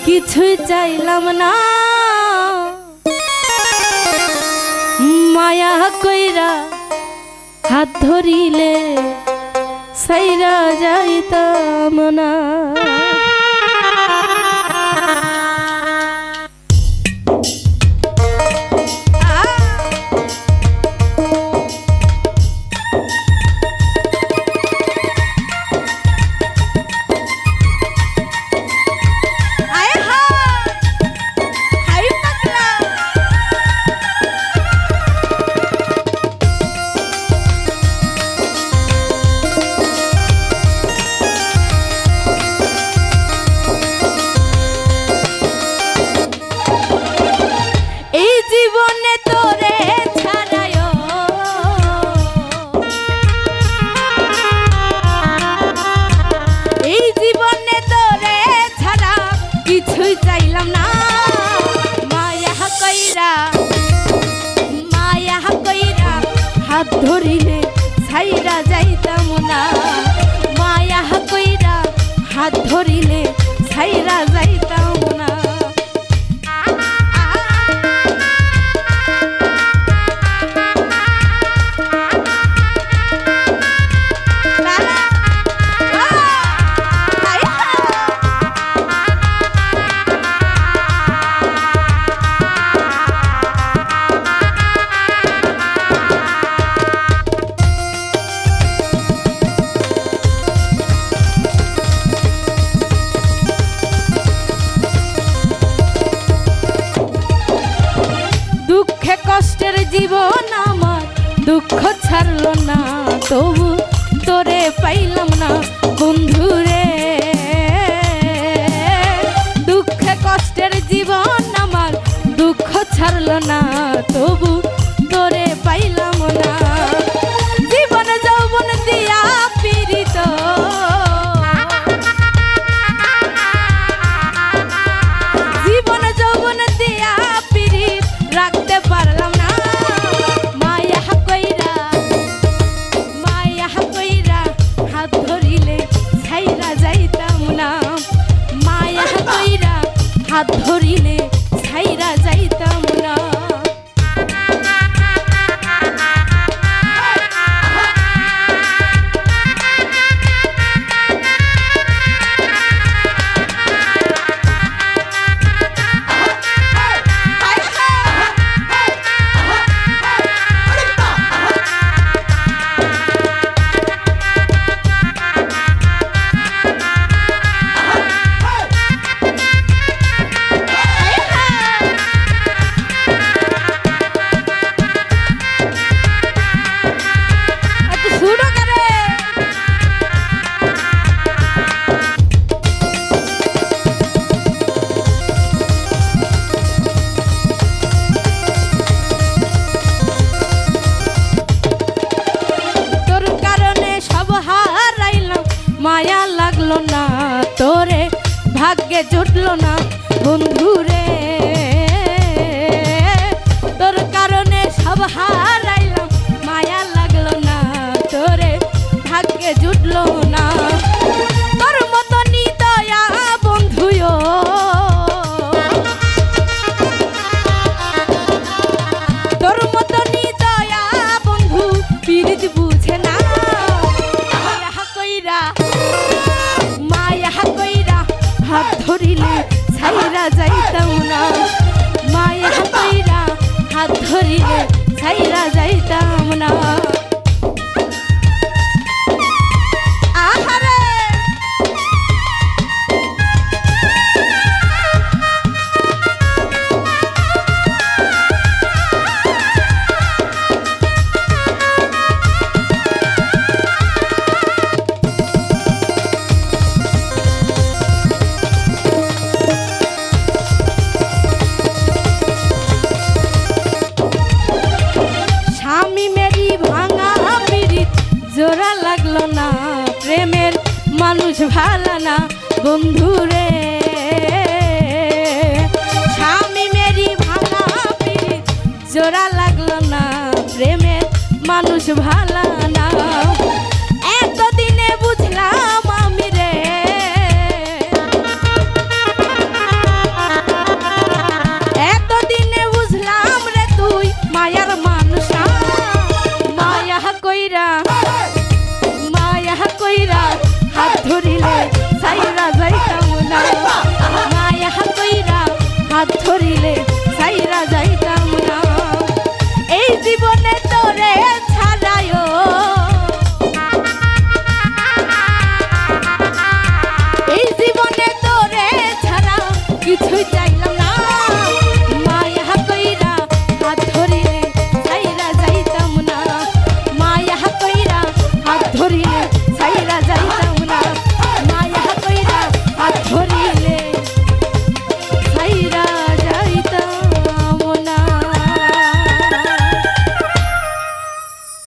কিছুই চাইলাম না, মায়া কইরা হাত ধরিলে সাইরা যাইতাম না। হাত ধরিলে ছাইরা যাইতাম না, মায়া কইরা হাত ধরিলে ছাইরা যাইতাম না। কষ্টের জীবন আমার দুঃখ ছাড়লো না, তবু তোরে পাইলাম না বন্ধুরে। দুঃখে কষ্টের জীবন আমার দুঃখ ছাড়লো না, তবু তোরে পাইলাম না। জীবন যৌবন দিয়া পীড়িত, জীবন যৌবন দিয়া পীড়িত রাখতে পারলাম না। মায়া কইরা হাত ধরিলে ছাইরা যাইতাম না, মায়া কইরা হাত ধরিলে ছাইরা যাইতাম না। মায়া লাগলো না তোরে, ভাগ্যে জুটলো না বন্ধুরে। তোর কারণে সব হারাইলাম, মায়া লাগলো না তোরে, ভাগ্যে জুটলো না। তোর মতো নিদয়া বন্ধুও, তোর মতো নিদয়া বন্ধু পীড়িত বুঝে না। মায়া কইরা হাত ধরিলে ছাইরা যাইতাম না, মায়া কইরা হাত ধরিলে ছাইরা যাইতাম না। জোড়া লাগলো না প্রেমের মানুষ ভালো না বন্ধুরে। স্বামী মেরি ভাঙা পীড়িত জোড়া লাগলো না প্রেমের মানুষ ভালো না। এতদিনে বুঝলাম আমি রে, হাত ধরিলে